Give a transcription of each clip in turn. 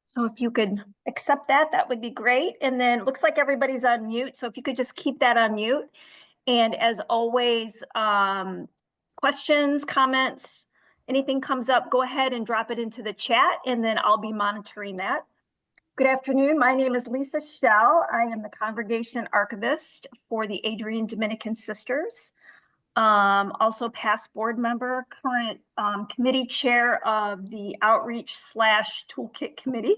So if you could accept that, that would be great. And then it looks like everybody's on mute. So if you could just keep that on mute. And as always, questions, comments, anything comes up, go ahead and drop it into the chat, and then I'll be monitoring that. Good afternoon. My name is Lisa Schell. I am the Congregation Archivist for the Adrian Dominican Sisters. Also past board member, current committee chair of the Outreach / Toolkit Committee.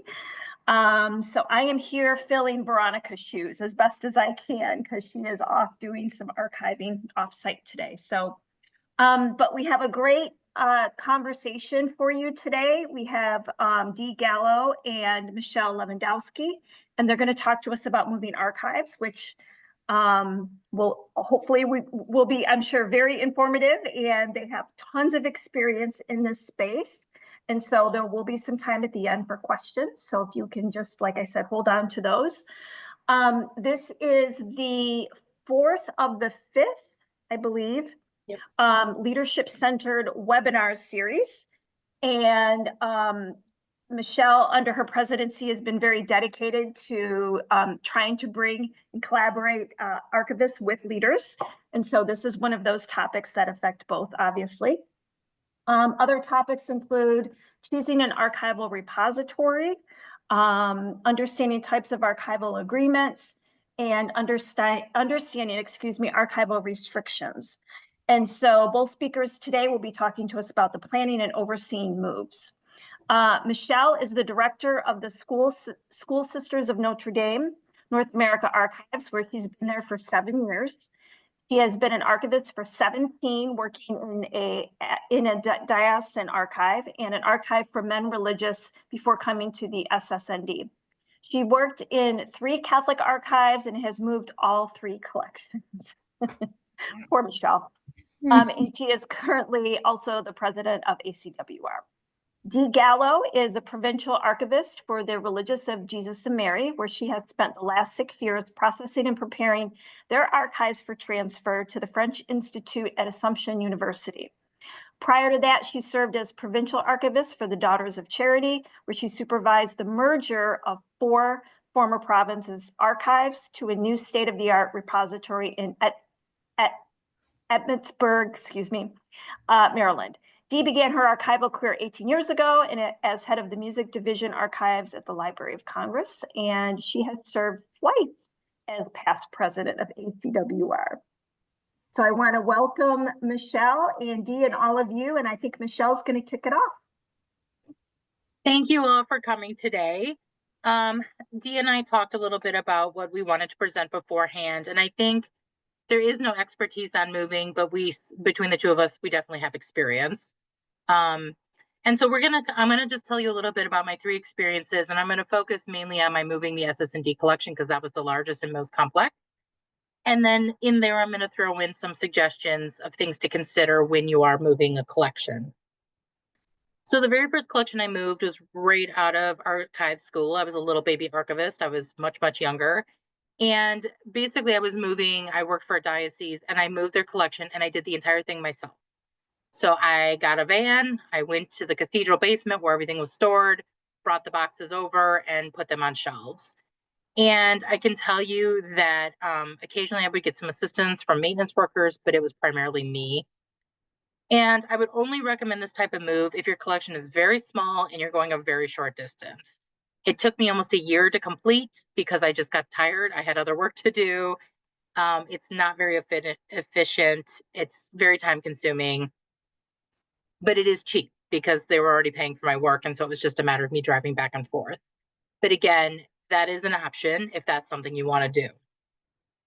So I am here filling Veronica's shoes as best as I can because she is off doing some archiving offsite today. So, but we have a great conversation for you today. We have Dee Gallo and Michele Levandoski, and they're going to talk to us about moving archives, which will hopefully will be, I'm sure, very informative, and they have tons of experience in this space. And so there will be some time at the end for questions. So if you can just, like I said, hold on to those. This is the 4th of the 5th, I believe, leadership-centered webinar series. And Michele, under her presidency, has been very dedicated to trying to bring and collaborate archivists with leaders. And so this is one of those topics that affect both, obviously. Other topics include choosing an archival repository, understanding types of archival agreements, and understanding, archival restrictions. And so both speakers today will be talking to us about the planning and overseeing moves. Michele is the director of the School Sisters of Notre Dame, North America Archives, where he's been there for 7 years. He has been an archivist for 17, working in a diocesan archive and an archive for men religious before coming to the SSND. She worked in 3 Catholic archives and has moved all 3 collections. Poor Michele. And she is currently also the president of ACWR. Dee Gallo is the provincial archivist for the Religious of Jesus and Mary, where she has spent the last 6 years processing and preparing their archives for transfer to the French Institute at Assumption University. Prior to that, she served as provincial archivist for the Daughters of Charity, where she supervised the merger of 4 former provinces' archives to a new state-of-the-art repository in Emmitsburg, Maryland. Dee began her archival career 18 years ago as head of the Music Division Archives at the Library of Congress, and she has served twice as past president of ACWR. So I want to welcome Michele and Dee and all of you, and I think Michelle's going to kick it off. Thank you all for coming today. Dee and I talked a little bit about what we wanted to present beforehand, and I think there is no expertise on moving, but between the 2 of us, we definitely have experience. And so I'm gonna just tell you a little bit about my 3 experiences, and I'm gonna focus mainly on my moving the SSND collection because that was the largest and most complex. And then in there, I'm gonna throw in some suggestions of things to consider when you are moving a collection. So the very first collection I moved was right out of archive school. I was a little baby archivist. I was much, much younger. And basically I worked for a diocese and I moved their collection and I did the entire thing myself. So I got a van, I went to the cathedral basement where everything was stored, brought the boxes over and put them on shelves. And I can tell you that occasionally I would get some assistance from maintenance workers, but it was primarily me. And I would only recommend this type of move if your collection is very small and you're going a very short distance. It took me almost a year to complete because I just got tired. I had other work to do. It's not very efficient. It's very time consuming, but it is cheap because they were already paying for my work. And so it was just a matter of me driving back and forth. But again, that is an option if that's something you want to do.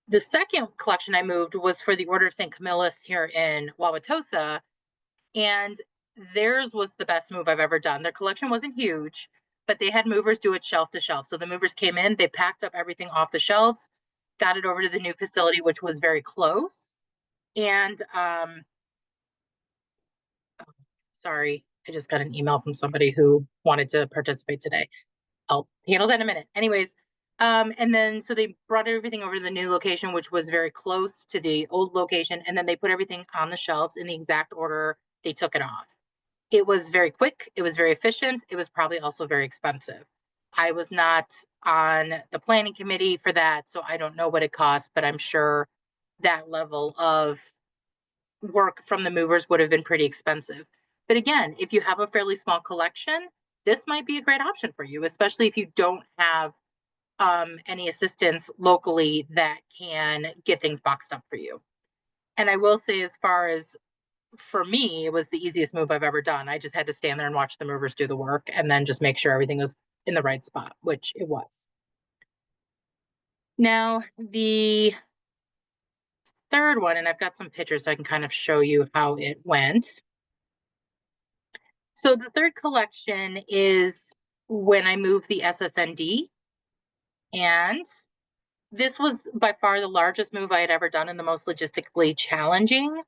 The second collection I moved was for the Order of St. Camillus here in Wauwatosa. And theirs was the best move I've ever done. Their collection wasn't huge, but they had movers do it shelf to shelf. So the movers came in, they packed up everything off the shelves, got it over to the new facility, which was very close. And sorry, I just got an email from somebody who wanted to participate today. I'll handle that in a minute. Anyways, and then so they brought everything over to the new location, which was very close to the old location. And then they put everything on the shelves in the exact order they took it off. It was very quick. It was very efficient. It was probably also very expensive. I was not on the planning committee for that, so I don't know what it cost, but I'm sure that level of work from the movers would have been pretty expensive. But again, if you have a fairly small collection, this might be a great option for you, especially if you don't have any assistants locally that can get things boxed up for you. And I will say, as far as for me, it was the easiest move I've ever done. I just had to stand there and watch the movers do the work and then just make sure everything was in the right spot, which it was. Now, the third one, and I've got some pictures so I can kind of show you how it went. So the third collection is when I moved the SSND. And this was by far the largest move I had ever done and the most logistically challenging.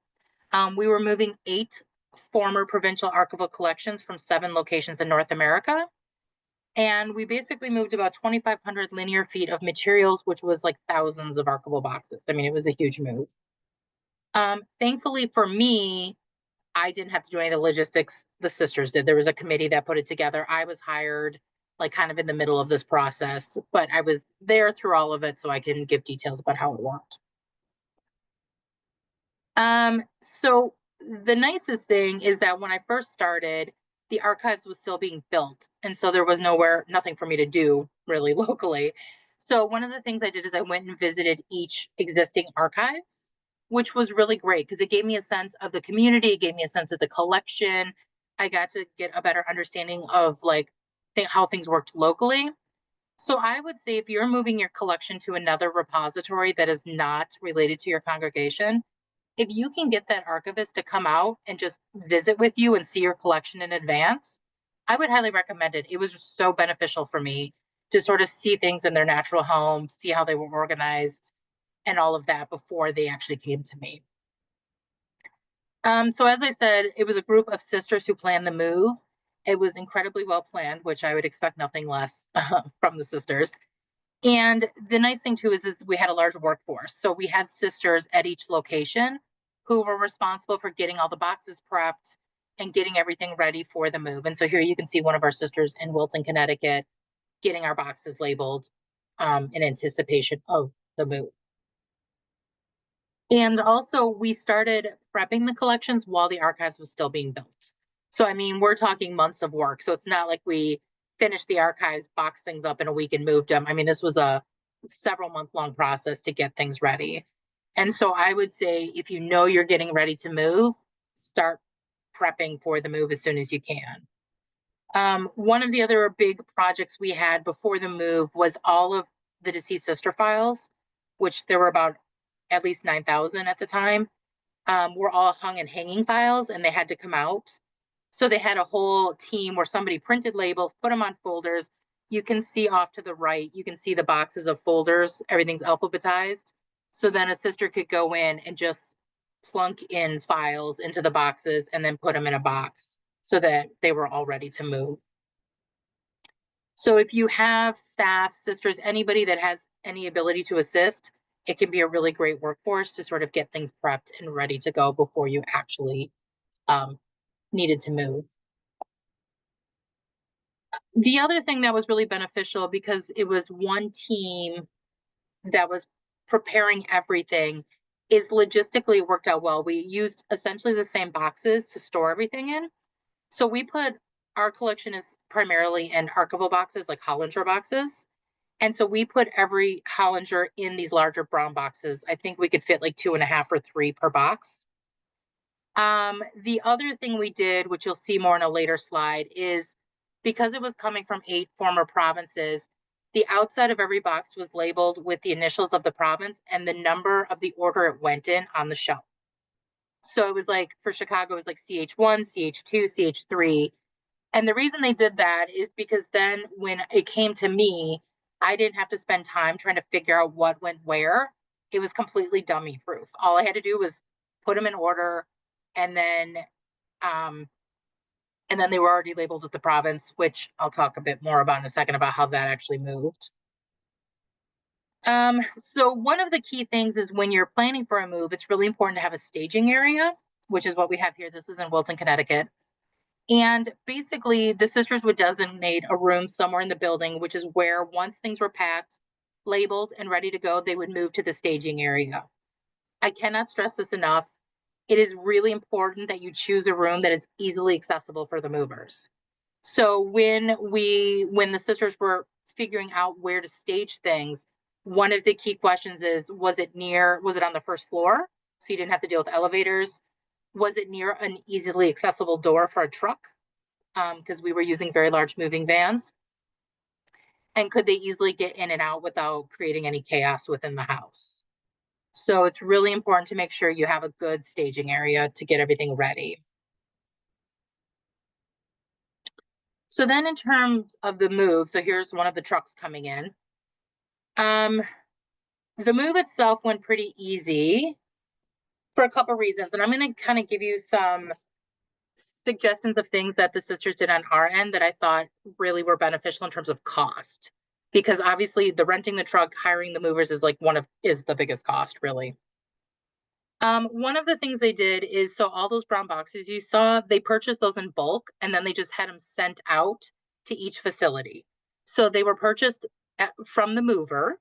We were moving 8 former provincial archival collections from 7 locations in North America. And we basically moved about 2,500 linear feet of materials, which was like thousands of archival boxes. I mean, it was a huge move. Thankfully for me, I didn't have to do any of the logistics. The sisters did. There was a committee that put it together. I was hired like kind of in the middle of this process, but I was there through all of it, so I can give details about how it worked. So the nicest thing is that when I first started, the archives was still being built. And so there was nothing for me to do really locally. So one of the things I did is I went and visited each existing archives, which was really great because it gave me a sense of the community. It gave me a sense of the collection. I got to get a better understanding of like how things worked locally. So I would say if you're moving your collection to another repository that is not related to your congregation, if you can get that archivist to come out and just visit with you and see your collection in advance, I would highly recommend it. It was so beneficial for me to sort of see things in their natural home, see how they were organized, and all of that before they actually came to me. So as I said, it was a group of sisters who planned the move. It was incredibly well planned, which I would expect nothing less from the sisters. And the nice thing too is we had a large workforce. So we had sisters at each location who were responsible for getting all the boxes prepped and getting everything ready for the move. And so here you can see one of our sisters in Wilton, Connecticut, getting our boxes labeled in anticipation of the move. And also we started prepping the collections while the archives was still being built. So, I mean, we're talking months of work. So it's not like we finished the archives, boxed things up in a week and moved them. I mean, this was a several month long process to get things ready. And so I would say if you know you're getting ready to move, start prepping for the move as soon as you can. One of the other big projects we had before the move was all of the deceased sister files, which there were about at least 9,000 at the time, were all hung in hanging files and they had to come out. So they had a whole team where somebody printed labels, put them on folders. You can see off to the right, you can see the boxes of folders, everything's alphabetized. So then a sister could go in and just plunk in files into the boxes and then put them in a box so that they were all ready to move. So if you have staff, sisters, anybody that has any ability to assist, it can be a really great workforce to sort of get things prepped and ready to go before you actually needed to move. The other thing that was really beneficial, because it was one team that was preparing everything, is logistically it worked out well. We used essentially the same boxes to store everything in. So we put our collection is primarily in archival boxes, like Hollinger boxes. And so we put every Hollinger in these larger brown boxes. I think we could fit like 2.5 or 3 per box. The other thing we did, which you'll see more in a later slide, is because it was coming from 8 former provinces, the outside of every box was labeled with the initials of the province and the number of the order it went in on the shelf. So it was like for Chicago, it was like CH1, CH2, CH3. And the reason they did that is because then when it came to me, I didn't have to spend time trying to figure out what went where. It was completely dummy proof. All I had to do was put them in order, and then they were already labeled with the province, which I'll talk a bit more about in a second about how that actually moved. So one of the key things is when you're planning for a move, it's really important to have a staging area, which is what we have here. This is in Wilton, Connecticut. And basically, the sisters would designate a room somewhere in the building, which is where once things were packed, labeled, and ready to go, they would move to the staging area. I cannot stress this enough. It is really important that you choose a room that is easily accessible for the movers. So when the sisters were figuring out where to stage things, one of the key questions is, was it on the first floor? So you didn't have to deal with elevators. Was it near an easily accessible door for a truck? Because we were using very large moving vans. And could they easily get in and out without creating any chaos within the house? So it's really important to make sure you have a good staging area to get everything ready. So then in terms of the move, so here's one of the trucks coming in. The move itself went pretty easy for a couple reasons. And I'm going to kind of give you some suggestions of things that the sisters did on our end that I thought really were beneficial in terms of cost. Because obviously the renting the truck, hiring the movers is is the biggest cost, really. One of the things they did is, so all those brown boxes you saw, they purchased those in bulk and then they just had them sent out to each facility. So they were purchased from the mover.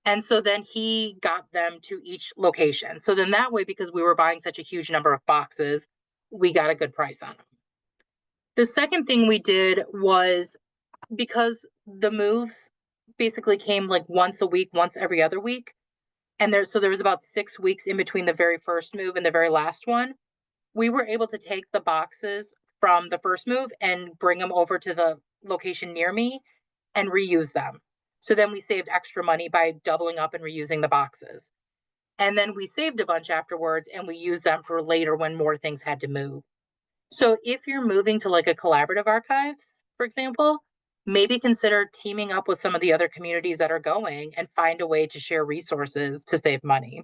And so then he got them to each location. So then that way, because we were buying such a huge number of boxes, we got a good price on them. The second thing we did was, because the moves basically came like once a week, once every other week, and there was about 6 weeks in between the very first move and the very last one, we were able to take the boxes from the first move and bring them over to the location near me and reuse them. So then we saved extra money by doubling up and reusing the boxes. And then we saved a bunch afterwards and we used them for later when more things had to move. So if you're moving to like a collaborative archives, for example, maybe consider teaming up with some of the other communities that are going and find a way to share resources to save money.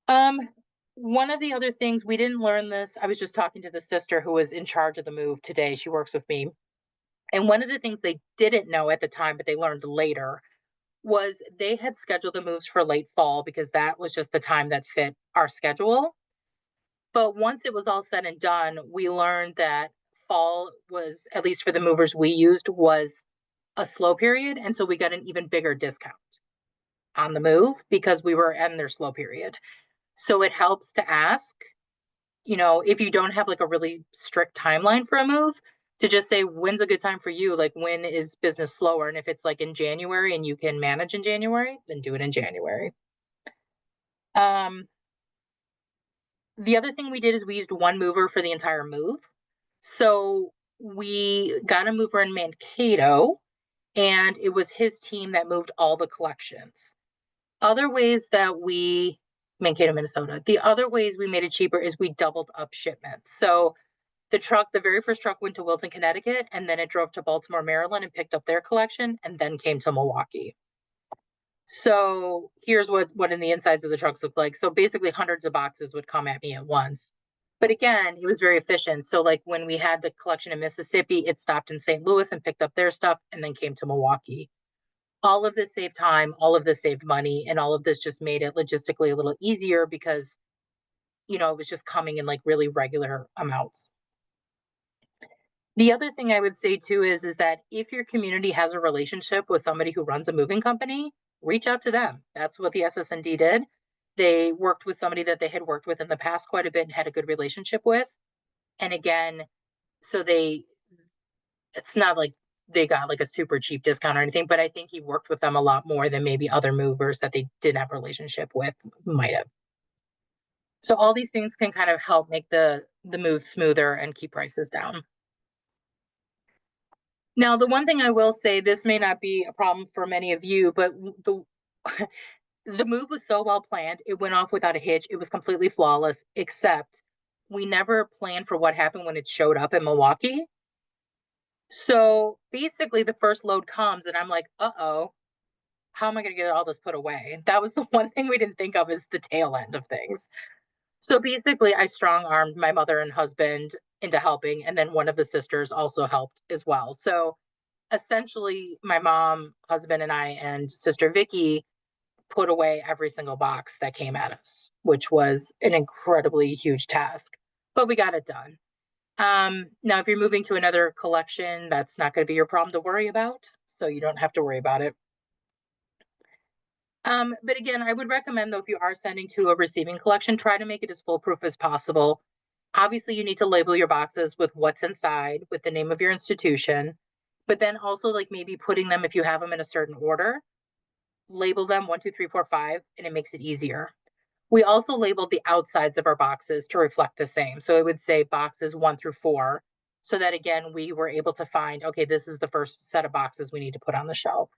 One of the other things, we didn't learn this. I was just talking to the sister who was in charge of the move today. She works with me. And one of the things they didn't know at the time, but they learned later, was they had scheduled the moves for late fall because that was just the time that fit our schedule. But once it was all said and done, we learned that fall was, at least for the movers we used, was a slow period. And so we got an even bigger discount on the move because we were in their slow period. So it helps to ask, if you don't have like a really strict timeline for a move, to just say, when's a good time for you? Like, when is business slower? And if it's like in January and you can manage in January, then do it in January. The other thing we did is we used one mover for the entire move. So we got a mover in Mankato, and it was his team that moved all the collections. Other ways that Mankato, Minnesota. The other ways we made it cheaper is we doubled up shipments. So the very first truck went to Wilton, Connecticut, and then it drove to Baltimore, Maryland and picked up their collection and then came to Milwaukee. So here's what in the insides of the trucks look like. So basically hundreds of boxes would come at me at once. But again, it was very efficient. So like when we had the collection in Mississippi, it stopped in St. Louis and picked up their stuff and then came to Milwaukee. All of this saved time, all of this saved money, and all of this just made it logistically a little easier because, it was just coming in like really regular amounts. The other thing I would say too is that if your community has a relationship with somebody who runs a moving company, reach out to them. That's what the SSND did. They worked with somebody that they had worked with in the past quite a bit and had a good relationship with. And again, it's not like they got like a super cheap discount or anything, but I think he worked with them a lot more than maybe other movers that they didn't have a relationship with might have. So all these things can kind of help make the move smoother and keep prices down. Now, the one thing I will say, this may not be a problem for many of you, but the the move was so well planned. It went off without a hitch. It was completely flawless, except we never planned for what happened when it showed up in Milwaukee. So basically the first load comes and I'm like, uh-oh, how am I going to get all this put away? That was the one thing we didn't think of, is the tail end of things. So basically I strong armed my mother and husband into helping. And then one of the sisters also helped as well. So essentially my mom, husband, and I and sister Vicky put away every single box that came at us, which was an incredibly huge task, but we got it done. Now, if you're moving to another collection, that's not going to be your problem to worry about. So you don't have to worry about it. But again, I would recommend though, if you are sending to a receiving collection, try to make it as foolproof as possible. Obviously, you need to label your boxes with what's inside, with the name of your institution, but then also like maybe putting them, if you have them in a certain order, label them 1, 2, 3, 4, 5, and it makes it easier. We also labeled the outsides of our boxes to reflect the same. So it would say boxes 1 through 4, so that again, we were able to find, okay, this is the first set of boxes we need to put on the shelf.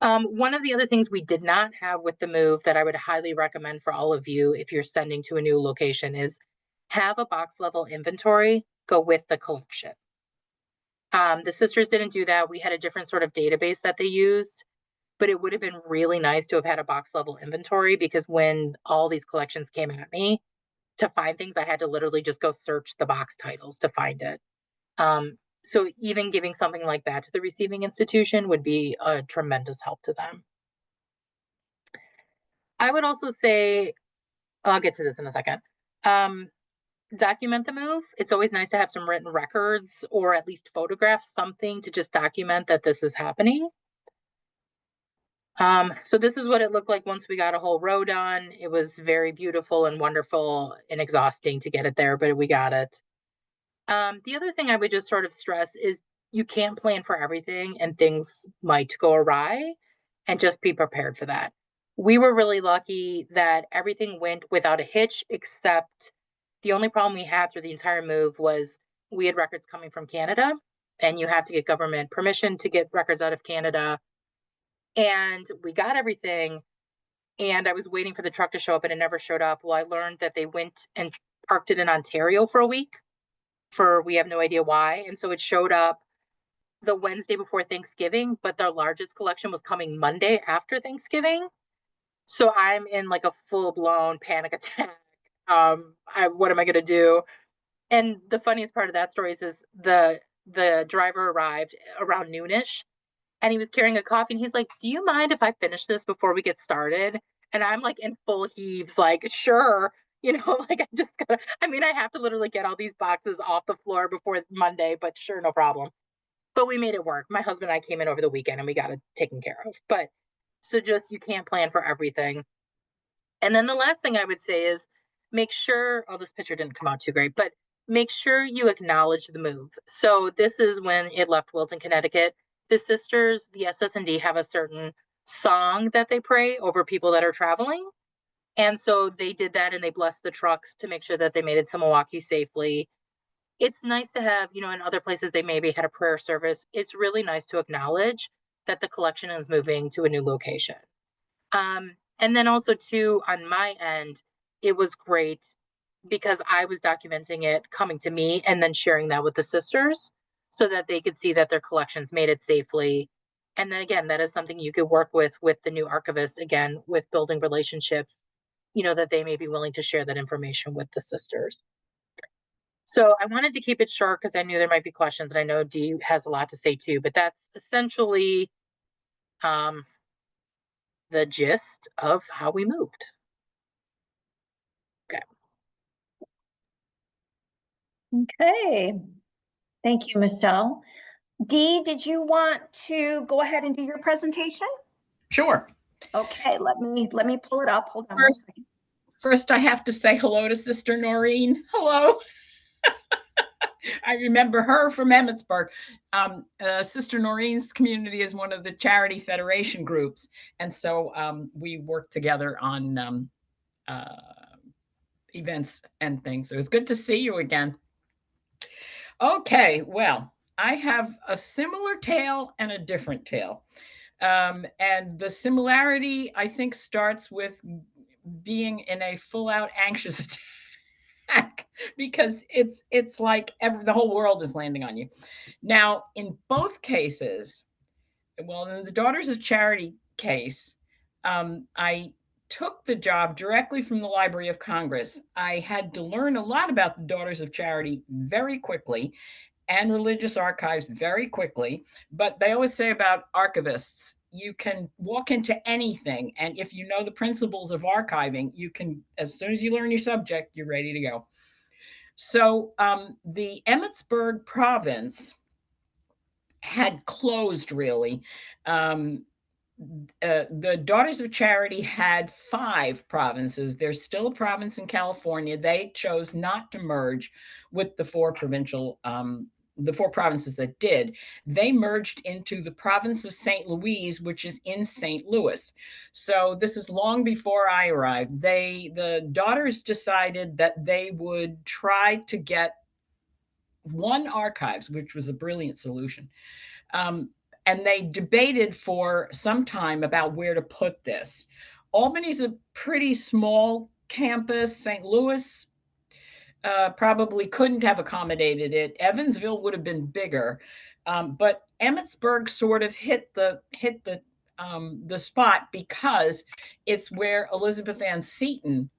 One of the other things we did not have with the move that I would highly recommend for all of you if you're sending to a new location is have a box level inventory go with the collection. The sisters didn't do that. We had a different sort of database that they used, but it would have been really nice to have had a box level inventory, because when all these collections came at me to find things, I had to literally just go search the box titles to find it. So even giving something like that to the receiving institution would be a tremendous help to them. I would also say, I'll get to this in a second. Document the move. It's always nice to have some written records or at least photographs, something to just document that this is happening. So this is what it looked like once we got a whole row done. It was very beautiful and wonderful and exhausting to get it there, but we got it. The other thing I would just sort of stress is you can't plan for everything and things might go awry, and just be prepared for that. We were really lucky that everything went without a hitch, except the only problem we had through the entire move was we had records coming from Canada, and you have to get government permission to get records out of Canada. And we got everything, and I was waiting for the truck to show up and it never showed up. Well, I learned that they went and parked it in Ontario for a week, for we have no idea why. And so it showed up the Wednesday before Thanksgiving, but their largest collection was coming Monday after Thanksgiving. So I'm in like a full-blown panic attack. What am I gonna do? And the funniest part of that story is the driver arrived around noonish, and he was carrying a coffee, and he's like, "Do you mind if I finish this before we get started?" And I'm like in full heaves, like, sure. Like I have to literally get all these boxes off the floor before Monday, but sure, no problem. But we made it work. My husband and I came in over the weekend and we got it taken care of. But so just, you can't plan for everything. And then the last thing I would say is make sure, oh, this picture didn't come out too great, but make sure you acknowledge the move. So this is when it left Wilton, Connecticut. The sisters, the SS&D, have a certain song that they pray over people that are traveling. And so they did that, and they blessed the trucks to make sure that they made it to Milwaukee safely. It's nice to have, in other places they maybe had a prayer service. It's really nice to acknowledge that the collection is moving to a new location. And then also too, on my end, it was great because I was documenting it coming to me and then sharing that with the sisters so that they could see that their collections made it safely. And then again, that is something you could work with the new archivist, again, with building relationships, that they may be willing to share that information with the sisters. So I wanted to keep it short because I knew there might be questions, and I know Dee has a lot to say too, but that's essentially the gist of how we moved. Okay. Okay. Thank you, Michele. Dee, did you want to go ahead and do your presentation? Sure. Okay, let me pull it up. Hold on one second. First, I have to say hello to Sister Noreen. Hello. I remember her from Emmitsburg. Sister Noreen's community is one of the Charity Federation groups. And so we work together on events and things. So it was good to see you again. Okay, well, I have a similar tale and a different tale. And the similarity, I think, starts with being in a full-out anxious attack because it's like the whole world is landing on you. Now, in both cases, well, in the Daughters of Charity case, I took the job directly from the Library of Congress. I had to learn a lot about the Daughters of Charity very quickly and religious archives very quickly. But they always say about archivists, you can walk into anything. And if you know the principles of archiving, you can, as soon as you learn your subject, you're ready to go. So the Emmitsburg province had closed, really. The Daughters of Charity had 5 provinces. There's still a province in California. They chose not to merge with the 4 provincial, the 4 provinces that did. They merged into the province of St. Louis, which is in St. Louis. So this is long before I arrived. The daughters decided that they would try to get one archives, which was a brilliant solution. And they debated for some time about where to put this. Albany's a pretty small campus. St. Louis probably couldn't have accommodated it. Evansville would have been bigger, but Emmitsburg sort of hit the spot because it's where Elizabeth Ann Seton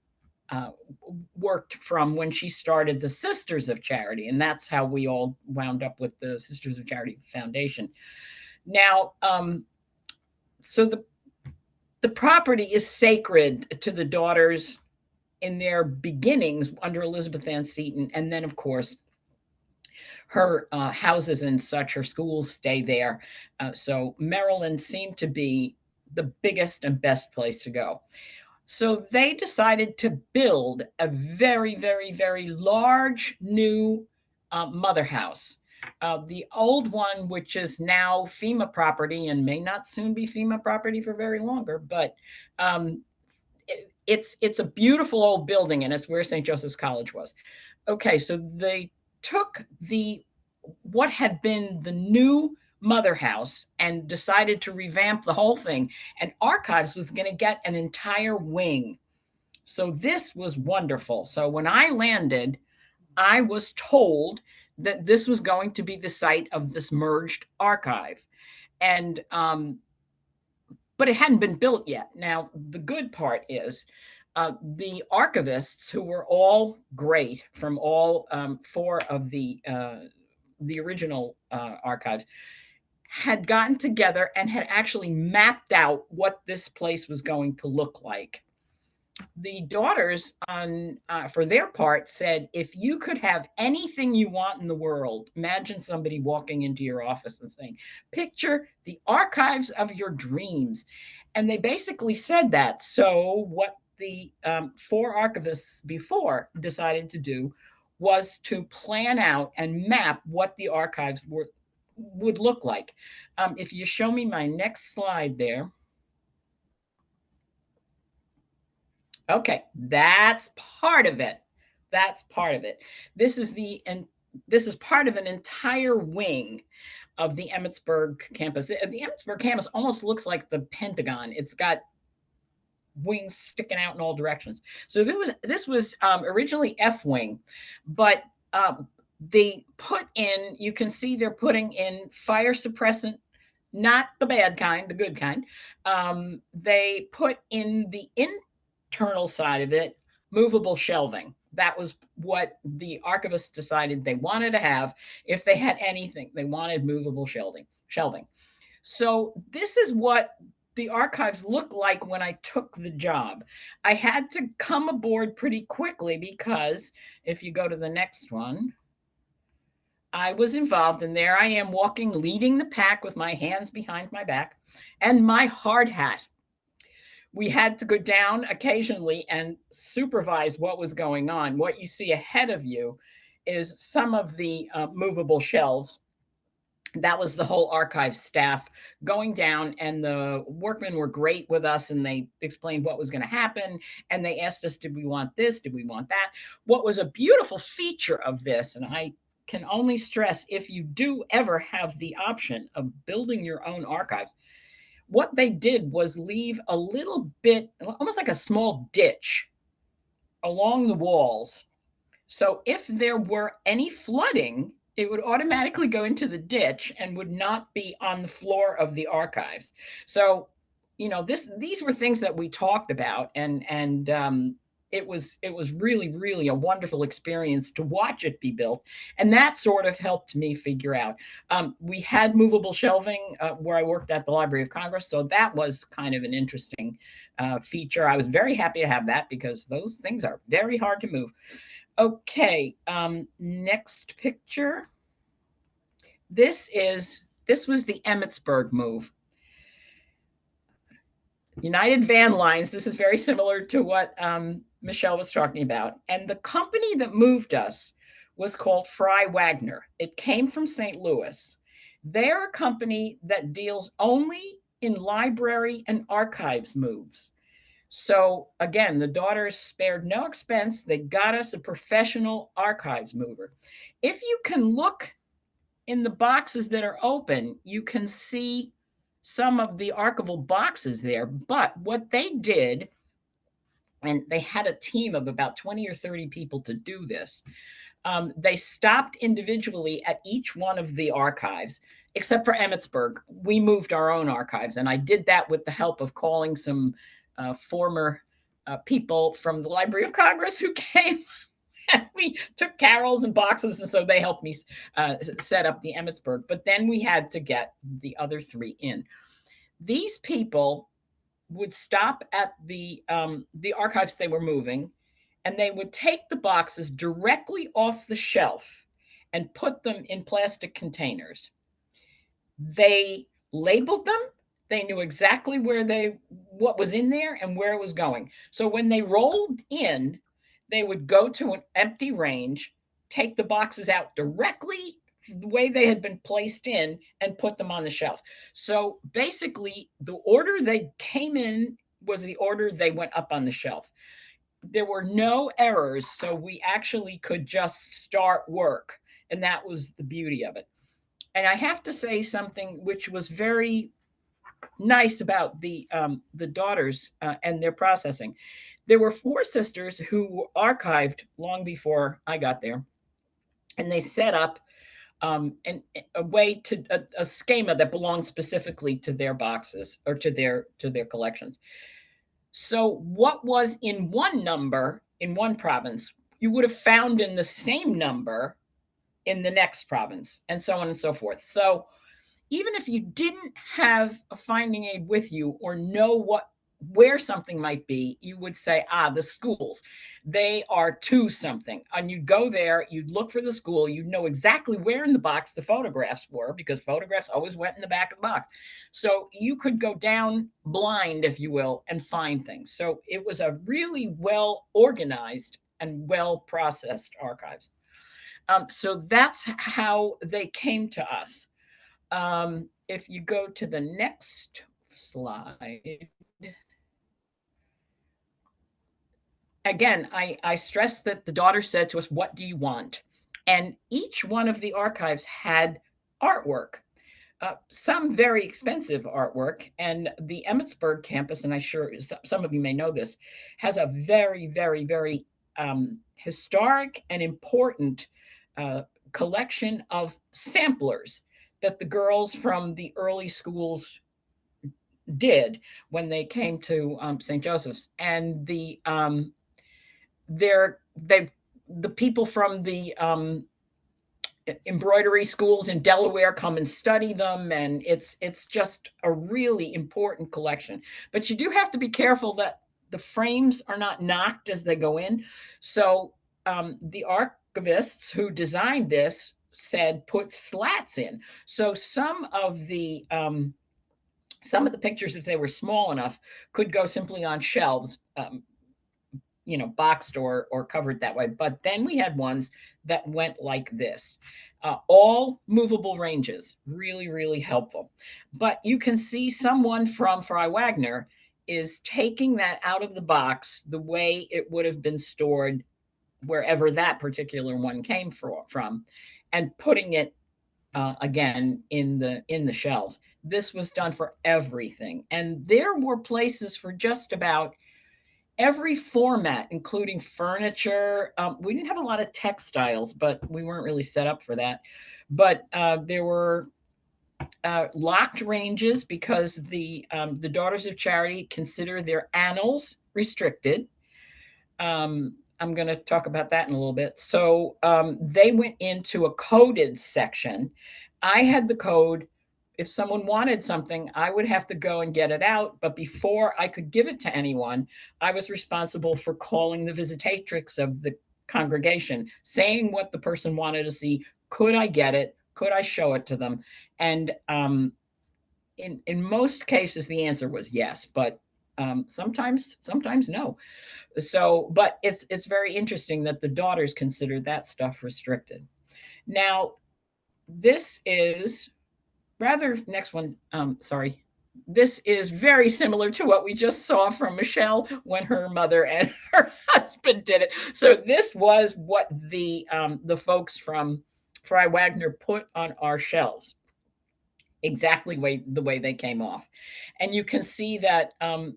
worked from when she started the Sisters of Charity, and that's how we all wound up with the Sisters of Charity Foundation. Now, so the property is sacred to the daughters in their beginnings under Elizabeth Ann Seton, and then, of course, her houses and such, her schools stay there. So Maryland seemed to be the biggest and best place to go. So they decided to build a very, very, very large new mother house. The old one, which is now FEMA property and may not soon be FEMA property for very longer, but it's a beautiful old building, and it's where St. Joseph's College was. Okay, so they took what had been the new mother house and decided to revamp the whole thing, and Archives was going to get an entire wing. So this was wonderful. So when I landed, I was told that this was going to be the site of this merged archive. And but it hadn't been built yet. Now, the good part is the archivists, who were all great from all 4 of the original archives, had gotten together and had actually mapped out what this place was going to look like. The daughters, for their part, said, if you could have anything you want in the world, imagine somebody walking into your office and saying, picture the archives of your dreams. And they basically said that. So what the 4 archivists before decided to do was to plan out and map what the archives would look like. If you show me my next slide there. Okay, that's part of it. That's part of it. This is part of an entire wing of the Emmitsburg campus. The Emmitsburg campus almost looks like the Pentagon. It's got wings sticking out in all directions. So this was originally F wing, but they put in, you can see they're putting in fire suppressant, not the bad kind, the good kind. They put in the internal side of it, movable shelving. That was what the archivists decided they wanted to have. If they had anything, they wanted movable shelving. So this is what the archives looked like when I took the job. I had to come aboard pretty quickly because if you go to the next one, I was involved, and there I am walking, leading the pack with my hands behind my back and my hard hat. We had to go down occasionally and supervise what was going on. What you see ahead of you is some of the movable shelves. That was the whole archive staff going down, and the workmen were great with us, and they explained what was going to happen, and they asked us, did we want this? Did we want that? What was a beautiful feature of this, and I can only stress, if you do ever have the option of building your own archives, what they did was leave a little bit, almost like a small ditch along the walls. So if there were any flooding, it would automatically go into the ditch and would not be on the floor of the archives. So, these were things that we talked about, and it was really, really a wonderful experience to watch it be built. And that sort of helped me figure out. We had movable shelving where I worked at the Library of Congress. So that was kind of an interesting feature. I was very happy to have that because those things are very hard to move. Okay, next picture. This was the Emmitsburg move. United Van Lines. This is very similar to what Michele was talking about. And the company that moved us was called Fry Wagner. It came from St. Louis. They're a company that deals only in library and archives moves. So again, the daughters spared no expense. They got us a professional archives mover. If you can look in the boxes that are open, you can see some of the archival boxes there. But what they did, and they had a team of about 20 or 30 people to do this, they stopped individually at each one of the archives, except for Emmitsburg. We moved our own archives, and I did that with the help of calling some former people from the Library of Congress who came. And we took carols and boxes, and so they helped me set up the Emmitsburg. But then we had to get the other three in. These people would stop at the archives they were moving, and they would take the boxes directly off the shelf and put them in plastic containers. They labeled them. They knew exactly what was in there and where it was going. So when they rolled in, they would go to an empty range, take the boxes out directly the way they had been placed in, and put them on the shelf. So basically, the order they came in was the order they went up on the shelf. There were no errors, so we actually could just start work, and that was the beauty of it. And I have to say something which was very nice about the daughters and their processing. There were four sisters who were archived long before I got there, and they set up a schema that belonged specifically to their boxes or to their collections. So what was in one number in one province, you would have found in the same number in the next province, and so on and so forth. So even if you didn't have a finding aid with you or know where something might be, you would say, the schools, they are to something. And you'd go there, you'd look for the school, you'd know exactly where in the box the photographs were, because photographs always went in the back of the box. So you could go down blind, if you will, and find things. So it was a really well organized and well processed archives. So that's how they came to us. If you go to the next slide, again, I stress that the daughter said to us, "What do you want?" And each one of the archives had artwork, some very expensive artwork. And the Emmitsburg campus, and I'm sure some of you may know this, has a very, very, very historic and important collection of samplers that the girls from the early schools did when they came to St. Joseph's. And the people from the embroidery schools in Delaware come and study them, and it's just a really important collection. But you do have to be careful that the frames are not knocked as they go in. So the archivists who designed this said put slats in. So some of the pictures, if they were small enough, could go simply on shelves, boxed or covered that way. But then we had ones that went like this, all movable ranges, really, really helpful. But you can see someone from Fry Wagner is taking that out of the box the way it would have been stored wherever that particular one came from, and putting it again in the shelves. This was done for everything, and there were places for just about every format, including furniture. We didn't have a lot of textiles, but we weren't really set up for that. But there were locked ranges, because the Daughters of Charity consider their annals restricted. I'm going to talk about that in a little bit. So they went into a coded section. I had the code. If someone wanted something, I would have to go and get it out. But before I could give it to anyone, I was responsible for calling the visitatrix of congregation, saying what the person wanted to see. Could I get it? Could I show it to them? And in most cases, the answer was yes, but sometimes no. So, but it's very interesting that the daughters consider that stuff restricted. Now, this is rather next one. Sorry. This is very similar to what we just saw from Michele when her mother and her husband did it. So this was what the folks from Fry Wagner put on our shelves, exactly the way they came off. And you can see that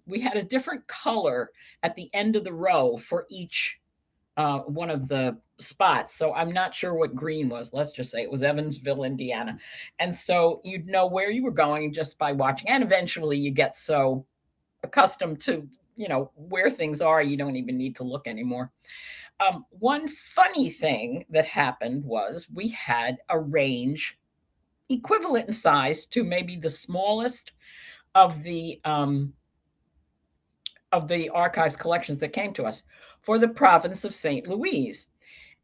we had a different color at the end of the row for each one of the spots. So I'm not sure what green was. Let's just say it was Evansville, Indiana. And so you'd know where you were going just by watching. And eventually you get so accustomed to, where things are, you don't even need to look anymore. One funny thing that happened was we had a range equivalent in size to maybe the smallest of the archives collections that came to us for the province of St. Louis.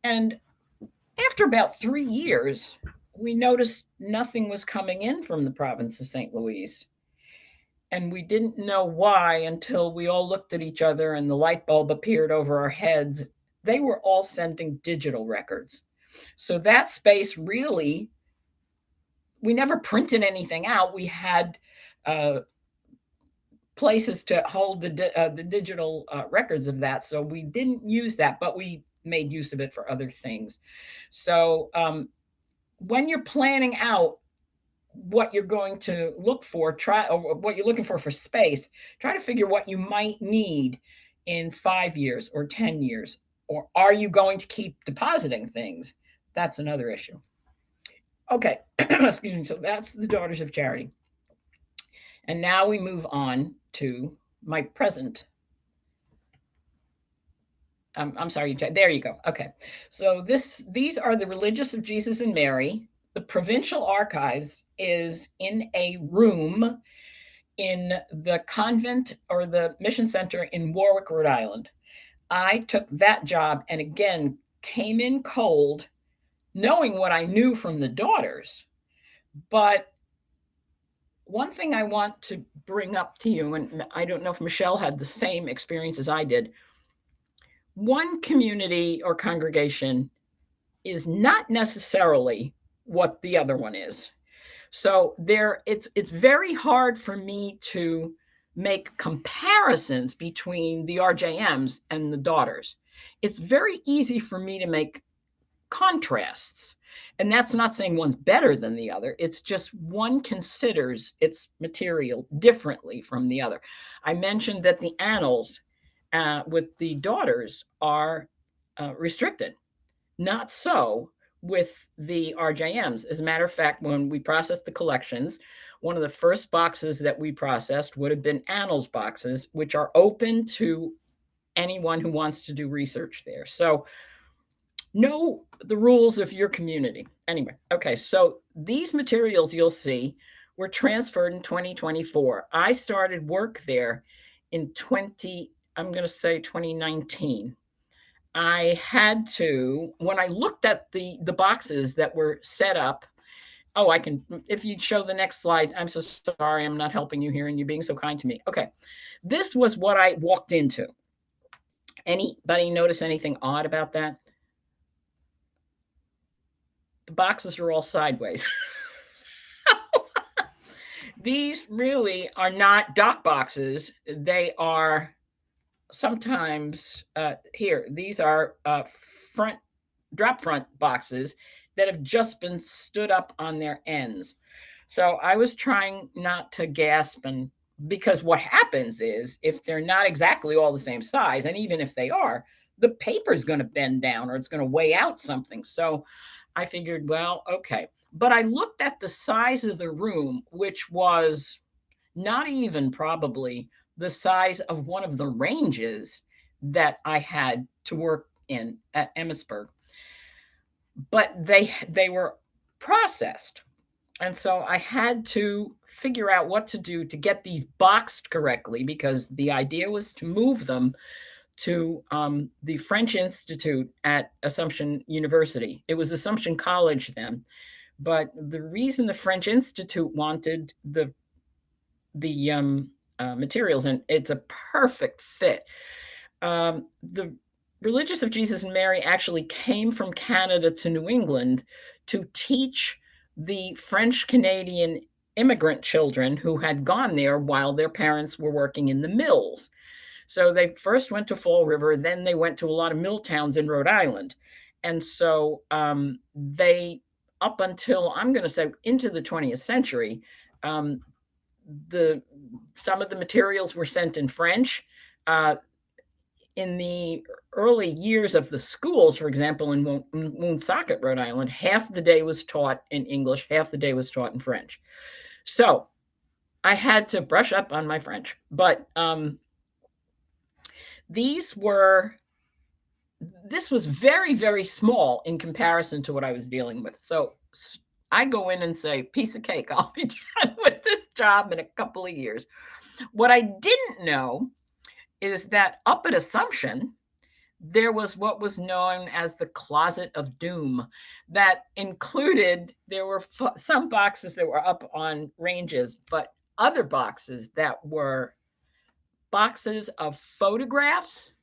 And after about 3 years, we noticed nothing was coming in from the province of St. Louis. And we didn't know why until we all looked at each other and the light bulb appeared over our heads. They were all sending digital records. So that space really, we never printed anything out. We had places to hold the digital records of that. So we didn't use that, but we made use of it for other things. So when you're planning out what you're going to look for, or what you're looking for space, try to figure what you might need in 5 years or 10 years. Or are you going to keep depositing things? That's another issue. Okay, excuse me. So that's the Daughters of Charity. And now we move on to my present. I'm sorry, there you go. Okay. So these are the Religious of Jesus and Mary. The Provincial Archives is in a room in the convent or the mission center in Warwick, Rhode Island. I took that job and again came in cold, knowing what I knew from the daughters. But one thing I want to bring up to you, and I don't know if Michele had the same experience as I did, one community or congregation is not necessarily what the other one is. So it's very hard for me to make comparisons between the RJMs and the daughters. It's very easy for me to make contrasts. And that's not saying one's better than the other. It's just one considers its material differently from the other. I mentioned that the annals with the daughters are restricted. Not so with the RJMs. As a matter of fact, when we processed the collections, one of the first boxes that we processed would have been annals boxes, which are open to anyone who wants to do research there. So know the rules of your community. Anyway, okay, so these materials you'll see were transferred in 2024. I started work there in 2019. I had to, when I looked at the boxes that were set up, I can, if you show the next slide, I'm so sorry, I'm not helping you here and you're being so kind to me. Okay, this was what I walked into. Anybody notice anything odd about that? The boxes are all sideways. These really are not dock boxes. They are sometimes here. These are drop front boxes that have just been stood up on their ends. So I was trying not to gasp, and because what happens is if they're not exactly all the same size, and even if they are, the paper's going to bend down or it's going to weigh out something. So I figured, well, okay. But I looked at the size of the room, which was not even probably the size of one of the ranges that I had to work in at Emmitsburg. But they were processed. And so I had to figure out what to do to get these boxed correctly, because the idea was to move them to the French Institute at Assumption University. It was Assumption College then, but the reason the French Institute wanted the materials, and it's a perfect fit. The Religious of Jesus and Mary actually came from Canada to New England to teach the French Canadian immigrant children who had gone there while their parents were working in the mills. So they first went to Fall River, then they went to a lot of mill towns in Rhode Island. And so they, up until, I'm going to say, into the 20th century, some of the materials were sent in French. In the early years of the schools, for example, in Woonsocket, Rhode Island, half the day was taught in English, half the day was taught in French. So I had to brush up on my French, but this was very, very small in comparison to what I was dealing with. So I go in and say, piece of cake, I'll be done with this job in a couple of years. What I didn't know is that up at Assumption, there was what was known as the Closet of Doom that included, there were some boxes that were up on ranges, but other boxes that were boxes of photographs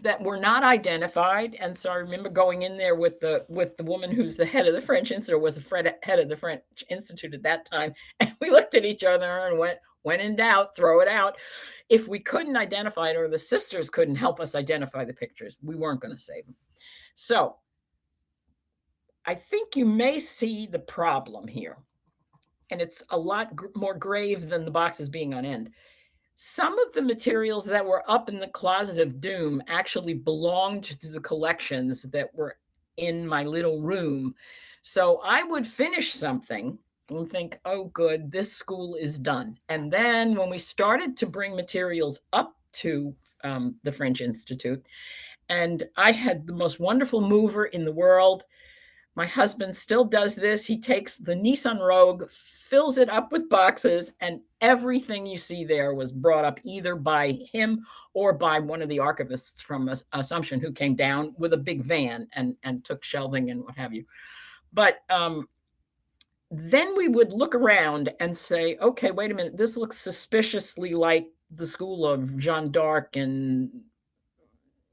that were not identified. And so I remember going in there with the woman who's the head of the French Institute, or was the head of the French Institute at that time. And we looked at each other and went, when in doubt, throw it out. If we couldn't identify it, or the sisters couldn't help us identify the pictures, we weren't going to save them. So I think you may see the problem here. And it's a lot more grave than the boxes being on end. Some of the materials that were up in the Closet of Doom actually belonged to the collections that were in my little room. So I would finish something and think, oh, good, this school is done. And then when we started to bring materials up to the French Institute, and I had the most wonderful mover in the world. My husband still does this. He takes the Nissan Rogue, fills it up with boxes, and everything you see there was brought up either by him or by one of the archivists from Assumption, who came down with a big van and took shelving and what have you. But then we would look around and say, okay, wait a minute, this looks suspiciously like the school of Jeanne d'Arc and,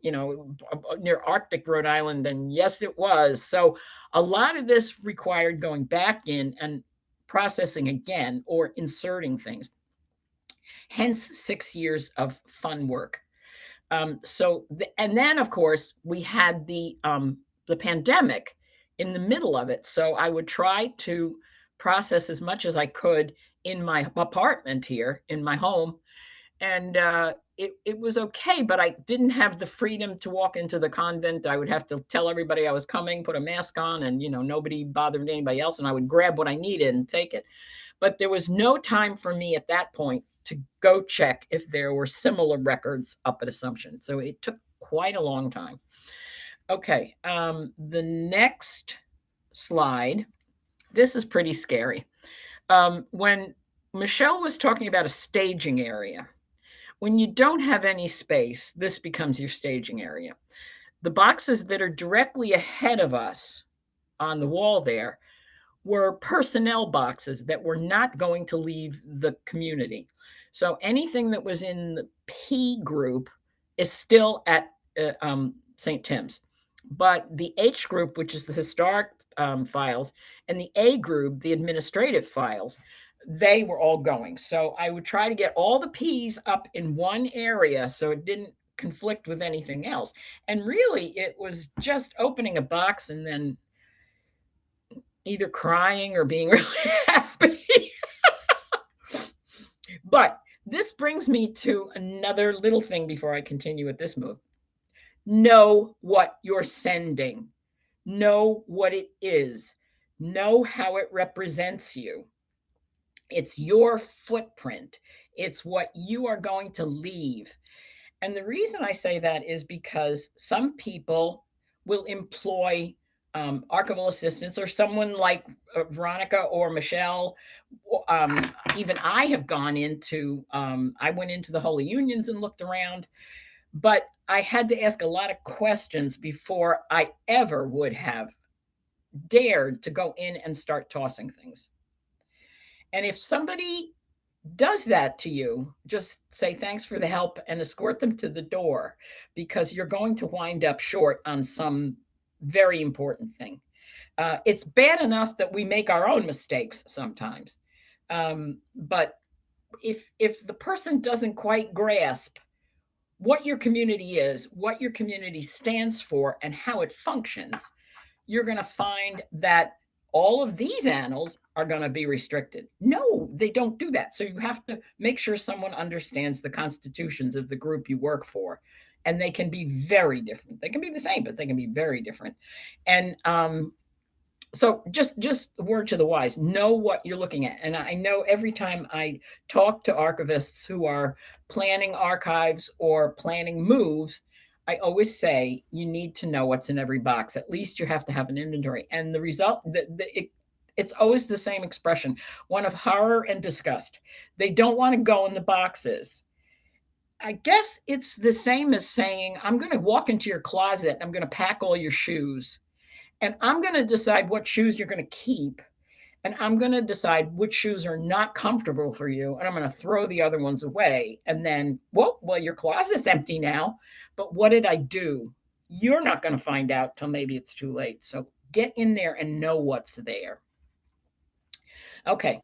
near Arctic, Rhode Island. And yes, it was. So a lot of this required going back in and processing again or inserting things. Hence 6 years of fun work. And then of course we had the pandemic in the middle of it. So I would try to process as much as I could in my apartment here, in my home. And it was okay, but I didn't have the freedom to walk into the convent. I would have to tell everybody I was coming, put a mask on, and nobody bothered anybody else, and I would grab what I needed and take it. But there was no time for me at that point to go check if there were similar records up at Assumption. So it took quite a long time. Okay, the next slide. This is pretty scary. When Michele was talking about a staging area, when you don't have any space, this becomes your staging area. The boxes that are directly ahead of us on the wall there were personnel boxes that were not going to leave the community. So anything that was in the P group is still at St. Tim's. But the H group, which is the historic files, and the A group, the administrative files, they were all going. So I would try to get all the P's up in one area so it didn't conflict with anything else. And really, it was just opening a box and then either crying or being really happy. But this brings me to another little thing before I continue with this move. Know what you're sending. Know what it is. Know how it represents you. It's your footprint. It's what you are going to leave. And the reason I say that is because some people will employ archival assistants, or someone like Veronica or Michele. Even I have gone into, I went into the Holy Unions and looked around. But I had to ask a lot of questions before I ever would have dared to go in and start tossing things. And if somebody does that to you, just say thanks for the help and escort them to the door, because you're going to wind up short on some very important thing. It's bad enough that we make our own mistakes sometimes, but if the person doesn't quite grasp what your community is, what your community stands for, and how it functions, you're going to find that all of these annals are going to be restricted. No, they don't do that. So you have to make sure someone understands the constitutions of the group you work for. And they can be very different. They can be the same, but they can be very different. And so just a word to the wise, know what you're looking at. And I know every time I talk to archivists who are planning archives or planning moves, I always say you need to know what's in every box. At least you have to have an inventory. And the result, it's always the same expression, one of horror and disgust. They don't want to go in the boxes. I guess it's the same as saying, I'm going to walk into your closet, I'm going to pack all your shoes, and I'm going to decide what shoes you're going to keep. And I'm going to decide which shoes are not comfortable for you. And I'm going to throw the other ones away. And then, well, your closet's empty now. But what did I do? You're not going to find out till maybe it's too late. So get in there and know what's there. Okay.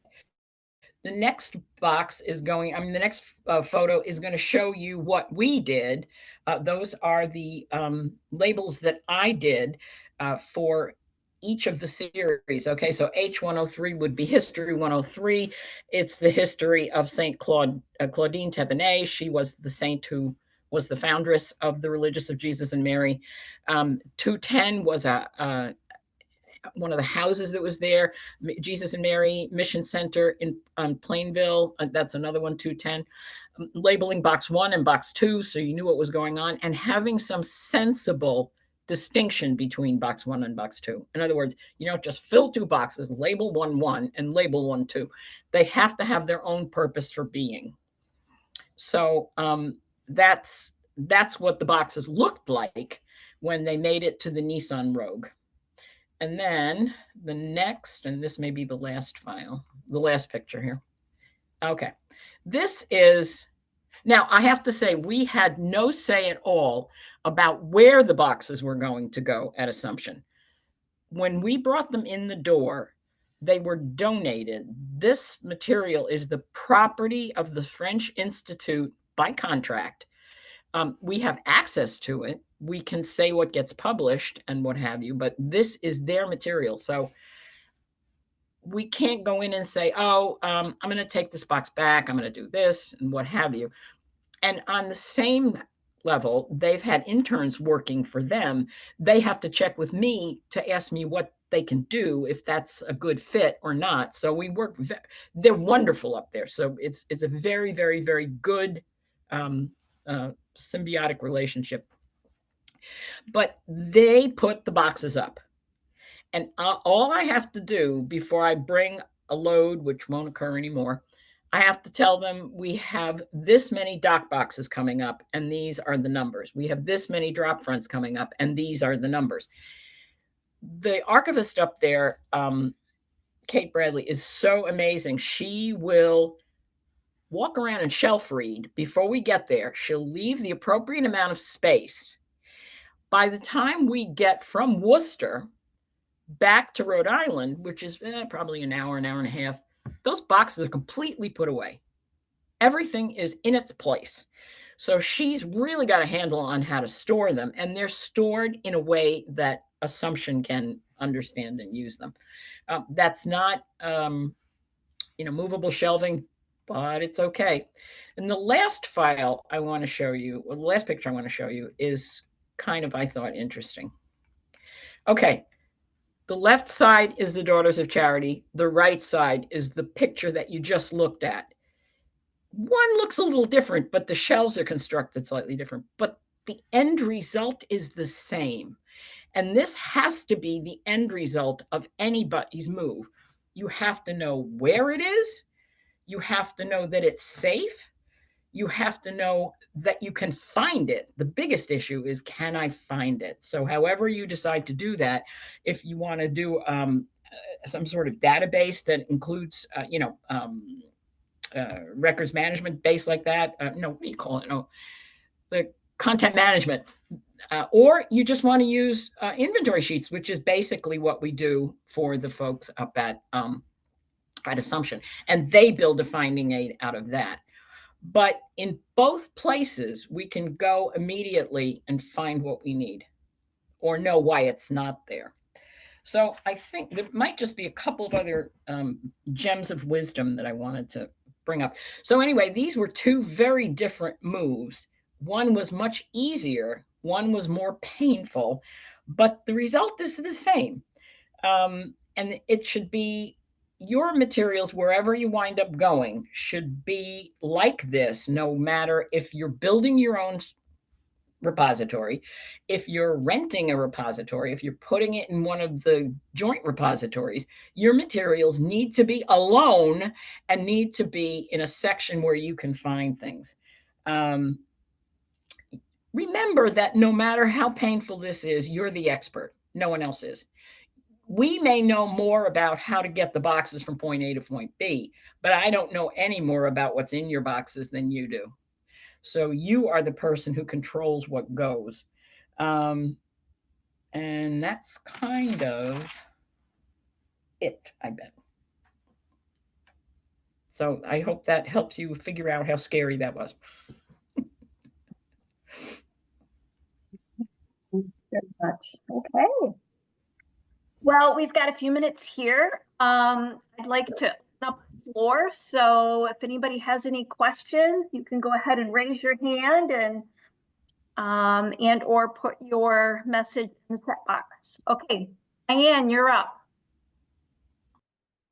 The next box is going, the next photo is going to show you what we did. Those are the labels that I did for each of the series. Okay, so H103 would be History 103. It's the history of Saint Claudine Thévenet. She was the saint who was the foundress of the Religious of Jesus and Mary. 210 was one of the houses that was there, Jesus and Mary Mission Center in Plainville. That's another one, 210. Labeling box 1 and box 2 so you knew what was going on, and having some sensible distinction between box 1 and box 2. In other words, you don't just fill 2 boxes, label 1 1 and label 1 2. They have to have their own purpose for being. So that's what the boxes looked like when they made it to the Nissan Rogue. And then the next, and this may be the last file, the last picture here. Okay. This is, now I have to say, we had no say at all about where the boxes were going to go at Assumption. When we brought them in the door, they were donated. This material is the property of the French Institute by contract. We have access to it. We can say what gets published and what have you, but this is their material. So we can't go in and say, oh, I'm going to take this box back, I'm going to do this and what have you. And on the same level, they've had interns working for them. They have to check with me to ask me what they can do, if that's a good fit or not. So we work, they're wonderful up there. So it's a very, very, very good symbiotic relationship. But they put the boxes up. And all I have to do before I bring a load, which won't occur anymore, I have to tell them we have this many dock boxes coming up, and these are the numbers. We have this many drop fronts coming up, and these are the numbers. The archivist up there, Kate Bradley, is so amazing. She will walk around and shelf read before we get there. She'll leave the appropriate amount of space. By the time we get from Worcester back to Rhode Island, which is probably an hour and a half, those boxes are completely put away. Everything is in its place. So she's really got a handle on how to store them, and they're stored in a way that Assumption can understand and use them. That's not, movable shelving, but it's okay. And the last file I want to show you, or the last picture I want to show you, is kind of, I thought, interesting. Okay. The left side is the Daughters of Charity. The right side is the picture that you just looked at. One looks a little different, but the shelves are constructed slightly different. But the end result is the same. And this has to be the end result of anybody's move. You have to know where it is. You have to know that it's safe. you have to know that you can find it. The biggest issue is, can I find it? So however you decide to do that, if you want to do some sort of database that includes, records management base like that, no, what do you call it? No, the content management. Or you just want to use inventory sheets, which is basically what we do for the folks up at Assumption. And they build a finding aid out of that. But in both places, we can go immediately and find what we need or know why it's not there. So I think there might just be a couple of other gems of wisdom that I wanted to bring up. So anyway, these were two very different moves. One was much easier, one was more painful, but the result is the same. And it should be your materials, wherever you wind up going, should be like this, no matter if you're building your own repository, if you're renting a repository, if you're putting it in one of the joint repositories, your materials need to be alone and need to be in a section where you can find things. Remember that no matter how painful this is, you're the expert. No one else is. We may know more about how to get the boxes from point A to point B, but I don't know any more about what's in your boxes than you do. So you are the person who controls what goes. And that's kind of it, I bet. So I hope that helps you figure out how scary that was. Very much. Okay. Well, we've got a few minutes here. I'd like to open up the floor. So if anybody has any questions, you can go ahead and raise your hand and or put your message in the chat box. Okay, Diane, you're up.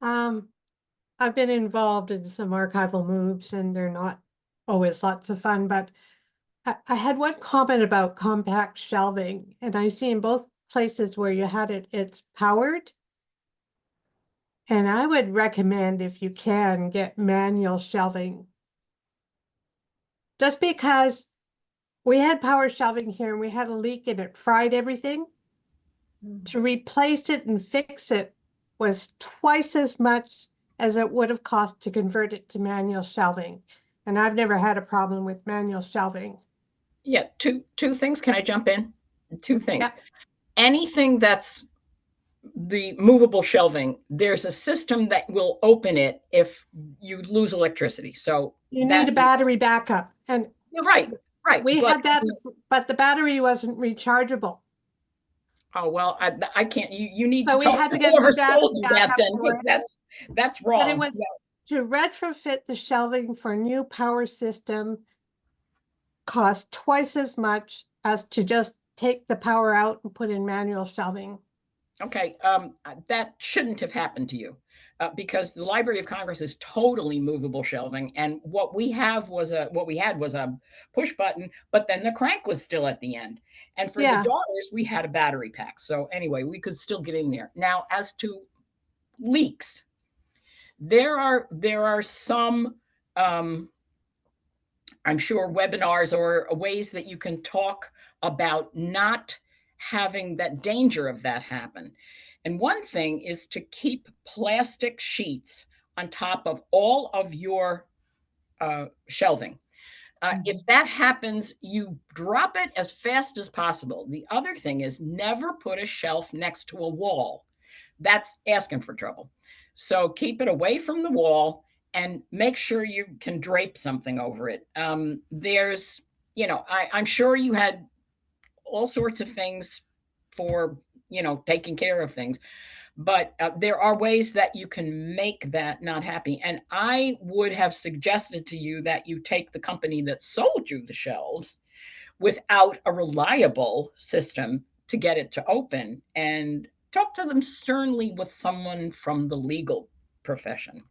I've been involved in some archival moves and they're not always lots of fun, but I had one comment about compact shelving, and I see in both places where you had it, it's powered. And I would recommend, if you can, get manual shelving. Just because we had power shelving here and we had a leak and it fried everything. To replace it and fix it was twice as much as it would have cost to convert it to manual shelving. And I've never had a problem with manual shelving. Yeah, two things. Can I jump in? Two things. Yeah. Anything that's the movable shelving, there's a system that will open it if you lose electricity. So you need a battery backup. And you're right. We had that, but the battery wasn't rechargeable. Oh, well, I can't, you need so to talk to whoever sold you that then, because that's wrong. But it was to retrofit the shelving for a new power system cost twice as much as to just take the power out and put in manual shelving. Okay, that shouldn't have happened to you because the Library of Congress is totally movable shelving, and what we had was a push button, but then the crank was still at the end. And for the daughters, we had a battery pack. So anyway, we could still get in there. Now, as to leaks, there are some I'm sure webinars or ways that you can talk about not having that danger of that happen. And one thing is to keep plastic sheets on top of all of your shelving. If that happens, you drop it as fast as possible. The other thing is never put a shelf next to a wall. That's asking for trouble. So keep it away from the wall and make sure you can drape something over it. There's, I'm sure you had all sorts of things for, taking care of things. But there are ways that you can make that not happy. And I would have suggested to you that you take the company that sold you the shelves without a reliable system to get it to open, and talk to them sternly with someone from the legal profession.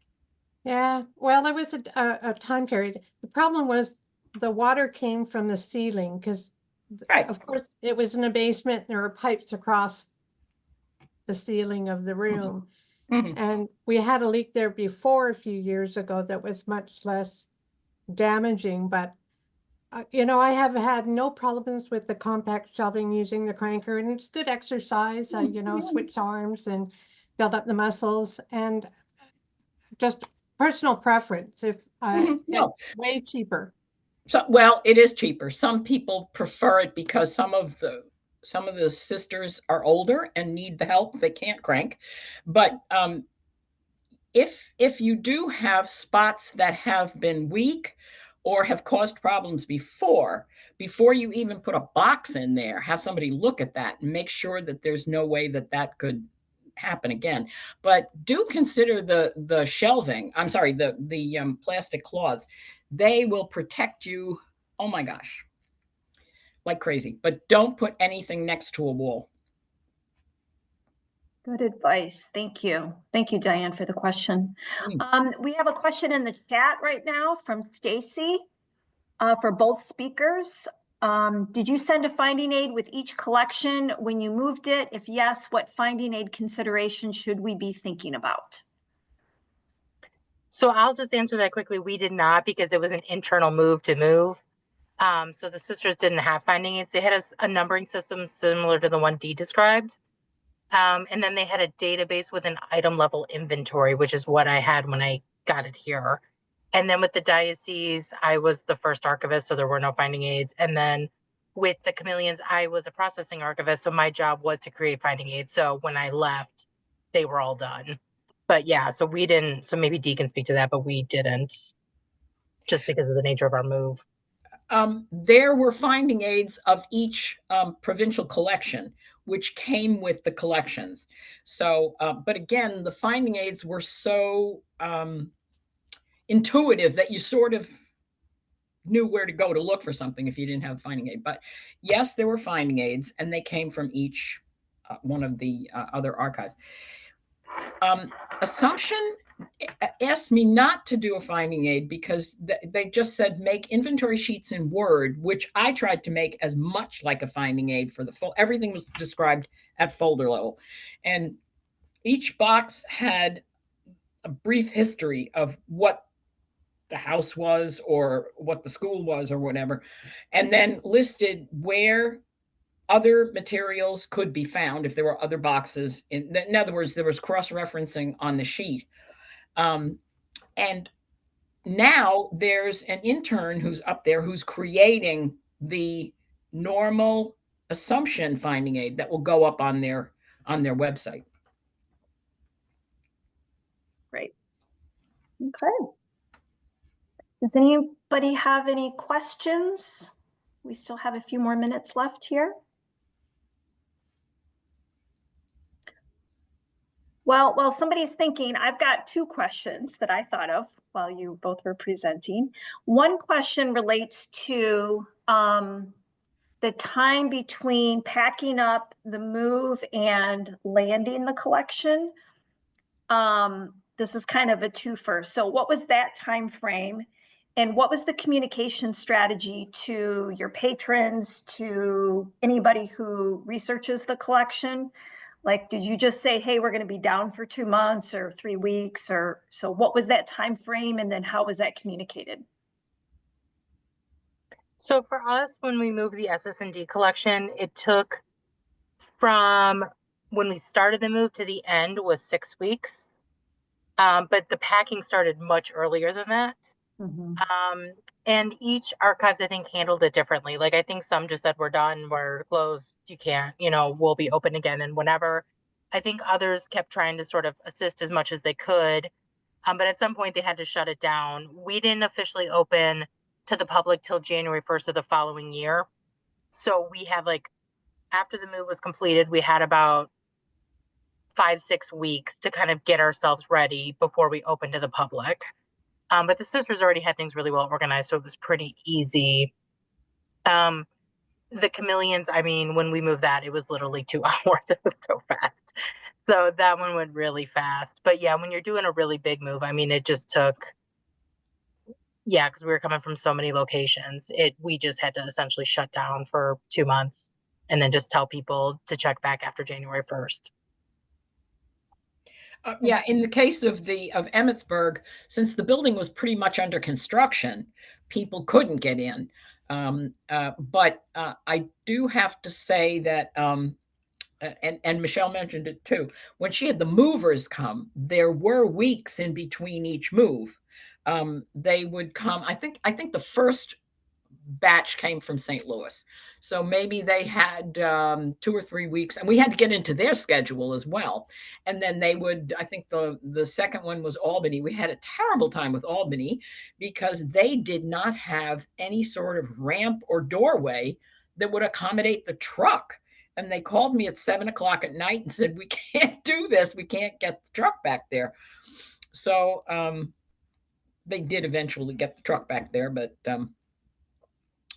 Yeah, well, there was a time period. The problem was the water came from the ceiling because, of course, it was in a basement. There were pipes across the ceiling of the room. Mm-hmm. And we had a leak there before a few years ago that was much less damaging, but you know, I have had no problems with the compact shelving using the cranker, and it's good exercise. You know, switch arms and build up the muscles, and just personal preference. If No. it's way cheaper. So, well, it is cheaper. Some people prefer it because some of the sisters are older and need the help. They can't crank. But if you do have spots that have been weak or have caused problems before you even put a box in there, have somebody look at that and make sure that there's no way that that could happen again. But do consider the shelving. I'm sorry, the plastic cloths. They will protect you. Oh my gosh, like crazy. But don't put anything next to a wall. Good advice. Thank you. Thank you, Diane, for the question. Mm. We have a question in the chat right now from Stacy for both speakers. Did you send a finding aid with each collection when you moved it? If yes, what finding aid consideration should we be thinking about? So I'll just answer that quickly. We did not, because it was an internal move to move. So the sisters didn't have finding aids. They had a numbering system similar to the one Dee described. And then they had a database with an item level inventory, which is what I had when I got it here. And then with the diocese, I was the first archivist, so there were no finding aids. And then with the chameleons, I was a processing archivist, so my job was to create finding aids. So when I left, they were all done. But yeah, so we didn't, so maybe Dee can speak to that, but we didn't, just because of the nature of our move. There were finding aids of each provincial collection, which came with the collections. So, but again, the finding aids were so intuitive that you sort of knew where to go to look for something if you didn't have a finding aid. But yes, there were finding aids, and they came from each one of the other archives. Assumption asked me not to do a finding aid because they just said make inventory sheets in Word, which I tried to make as much like a finding aid for the everything was described at folder level. And each box had a brief history of what the house was or what the school was or whatever, and then listed where other materials could be found if there were other boxes. In other words, there was cross-referencing on the sheet. And now there's an intern who's up there who's creating the normal assumption finding aid that will go up on their website. Great. Okay. Does anybody have any questions? We still have a few more minutes left here. Well, while somebody's thinking, I've got two questions that I thought of while you both were presenting. One question relates to the time between packing up the move and landing the collection. This is kind of a twofer. So what was that time frame? And what was the communication strategy to your patrons, to anybody who researches the collection? Like, did you just say, hey, we're going to be down for 2 months or 3 weeks? Or so what was that time frame? And then how was that communicated? So for us, when we moved the SS&D collection, it took from when we started the move to the end was 6 weeks. But the packing started much earlier than that. Mm-hmm. And each archives, I think, handled it differently. Like, I think some just said, we're done, we're closed, you can't, we'll be open again and whenever. I think others kept trying to sort of assist as much as they could. But at some point they had to shut it down. We didn't officially open to the public till January 1st of the following year. So we had after the move was completed, we had about 5-6 weeks to kind of get ourselves ready before we opened to the public. But the sisters already had things really well organized, so it was pretty easy. The chameleons, I mean, when we moved that, it was literally 2 hours. It was so fast. So that one went really fast. But yeah, when you're doing a really big move, I mean, it just took, because we were coming from so many locations, we just had to essentially shut down for 2 months and then just tell people to check back after January 1st. Yeah, in the case of Emmitsburg, since the building was pretty much under construction, people couldn't get in. But I do have to say that, and Michele mentioned it too. When she had the movers come, there were weeks in between each move. They would come. I think the first batch came from St. Louis. So maybe they had 2 or 3 weeks, and we had to get into their schedule as well. And then they would, I think the second one was Albany. We had a terrible time with Albany because they did not have any sort of ramp or doorway that would accommodate the truck. And they called me at 7 o'clock at night and said, "We can't do this. We can't get the truck back there." So they did eventually get the truck back there, but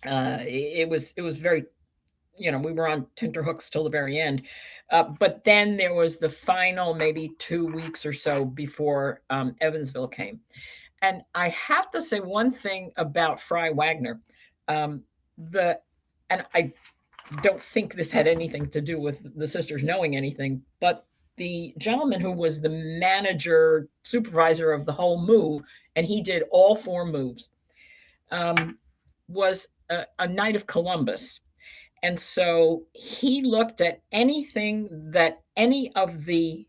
it was very, we were on tenterhooks till the very end. But then there was the final maybe 2 weeks or so before Evansville came. And I have to say one thing about Fry Wagner. And I don't think this had anything to do with the sisters knowing anything, but the gentleman who was the manager, supervisor of the whole move, and he did all 4 moves, was a Knight of Columbus. And so he looked at anything that any of the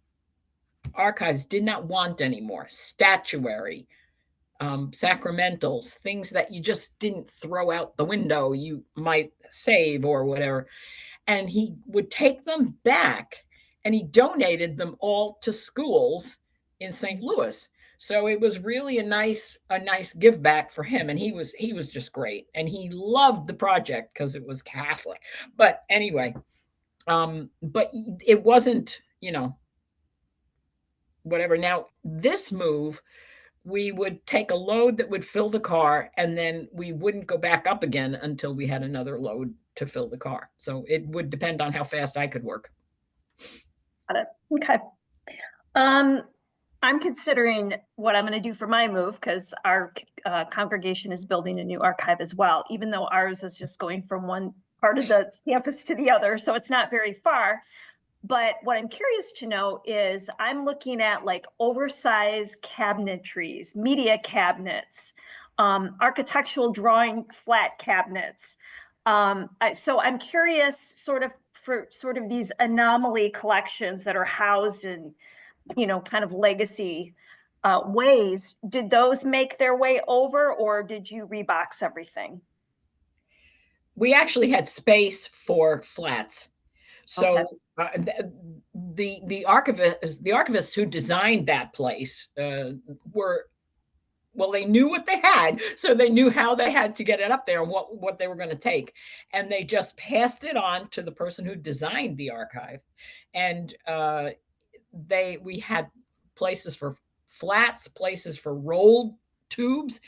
archives did not want anymore, statuary, sacramentals, things that you just didn't throw out the window, you might save or whatever. And he would take them back and he donated them all to schools in St. Louis. So it was really a nice give back for him. And he was just great. And he loved the project because it was Catholic. But anyway, but it wasn't, whatever. Now, this move, we would take a load that would fill the car, and then we wouldn't go back up again until we had another load to fill the car. So it would depend on how fast I could work. Got it. Okay. I'm considering what I'm going to do for my move because our congregation is building a new archive as well, even though ours is just going from one part of the campus to the other. So it's not very far. But what I'm curious to know is I'm looking at like oversized cabinetries, media cabinets, architectural drawing flat cabinets. So I'm curious sort of these anomaly collections that are housed in, kind of legacy ways. Did those make their way over, or did you rebox everything? We actually had space for flats. So Okay. the archivists who designed that place they knew what they had, so they knew how they had to get it up there and what they were going to take, and they just passed it on to the person who designed the archive. And we had places for flats, places for rolled tubes.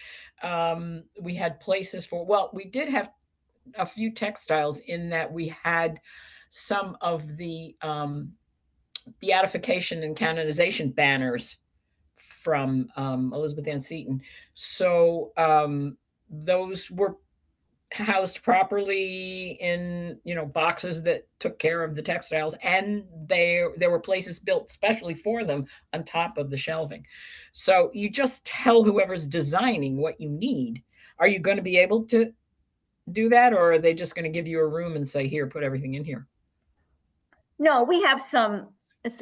We had places for, we did have a few textiles in that we had some of the beatification and canonization banners from Elizabeth Ann Seton. So those were housed properly in boxes that took care of the textiles, and there were places built specially for them on top of the shelving. So you just tell whoever's designing what you need. Are you going to be able to do that, or are they just going to give you a room and say, "Here, put everything in here"? No, we have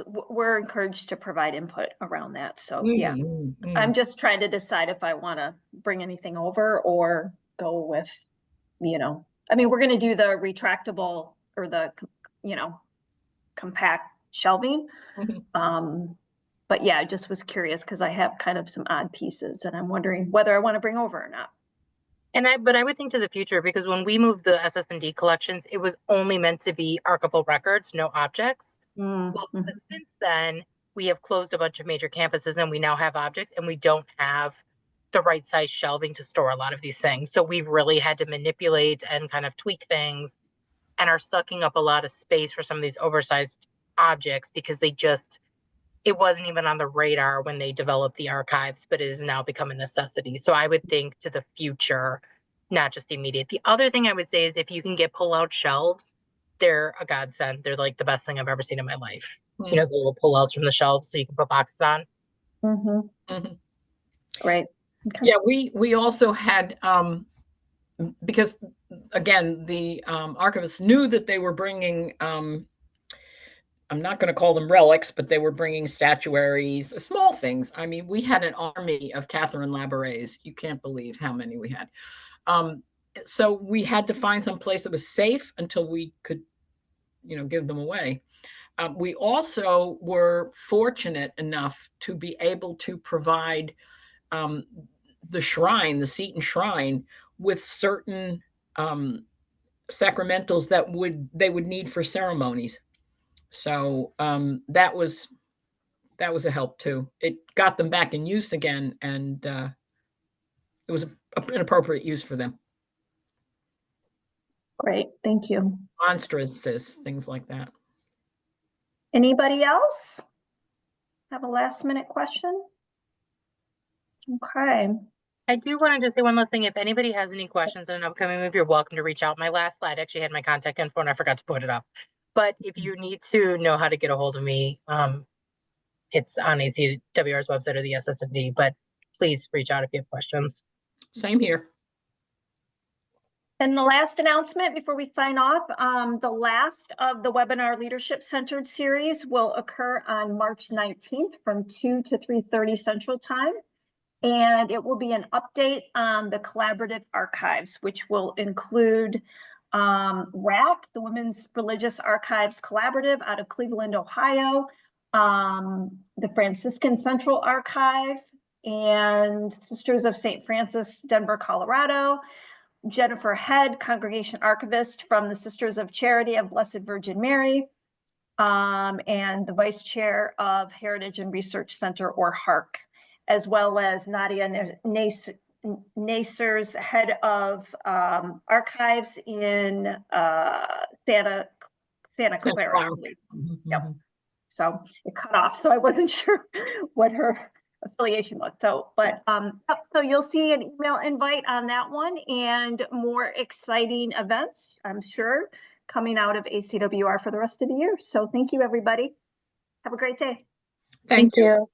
we're encouraged to provide input around that. So yeah, I'm just trying to decide if I want to bring anything over or go with, I mean, we're going to do the retractable or the, compact shelving. But yeah, I just was curious because I have kind of some odd pieces and I'm wondering whether I want to bring over or not. But I would think to the future, because when we moved the SS&D collections, it was only meant to be archival records, no objects. But since then, we have closed a bunch of major campuses and we now have objects, and we don't have the right size shelving to store a lot of these things. So we've really had to manipulate and kind of tweak things, and are sucking up a lot of space for some of these oversized objects because it wasn't even on the radar when they developed the archives, but it has now become a necessity. So I would think to the future, not just the immediate. The other thing I would say is if you can get pull-out shelves, they're a godsend. They're like the best thing I've ever seen in my life. you know, the little pullouts from the shelves so you can put boxes on. Great. Okay. Yeah, we also had, because again, the archivists knew that they were bringing, I'm not going to call them relics, but they were bringing statuaries, small things. I mean, we had an army of Catherine Labourés. You can't believe how many we had. So we had to find some place that was safe until we could, give them away. We also were fortunate enough to be able to provide the shrine, the Seton Shrine, with certain sacramentals that they would need for ceremonies. So that was a help too. It got them back in use again, and it was an appropriate use for them. Great. Thank you. Monstrances, things like that. Anybody else have a last minute question? Okay. I do want to just say one last thing. If anybody has any questions on an upcoming move, you're welcome to reach out. My last slide actually had my contact info and I forgot to put it up. But if you need to know how to get a hold of me, it's on ACWR's website or the SSND, but please reach out if you have questions. Same here. And the last announcement before we sign off, the last of the webinar Leadership Centered series will occur on March 19th from 2 to 3:30 Central Time. And it will be an update on the collaborative archives, which will include RAC, the Women's Religious Archives Collaborative out of Cleveland, Ohio, the Franciscan Central Archive, and Sisters of St. Francis, Denver, Colorado, Jennifer Head, Congregation Archivist from the Sisters of Charity of Blessed Virgin Mary, and the Vice Chair of Heritage and Research Center, or HARC, as well as Nadia Naser's head of archives in Santa Clara. I believe. Yep. So it cut off, so I wasn't sure what her affiliation was. So, but so you'll see an email invite on that one and more exciting events, I'm sure, coming out of ACWR for the rest of the year. So thank you, everybody. Have a great day. Thank you.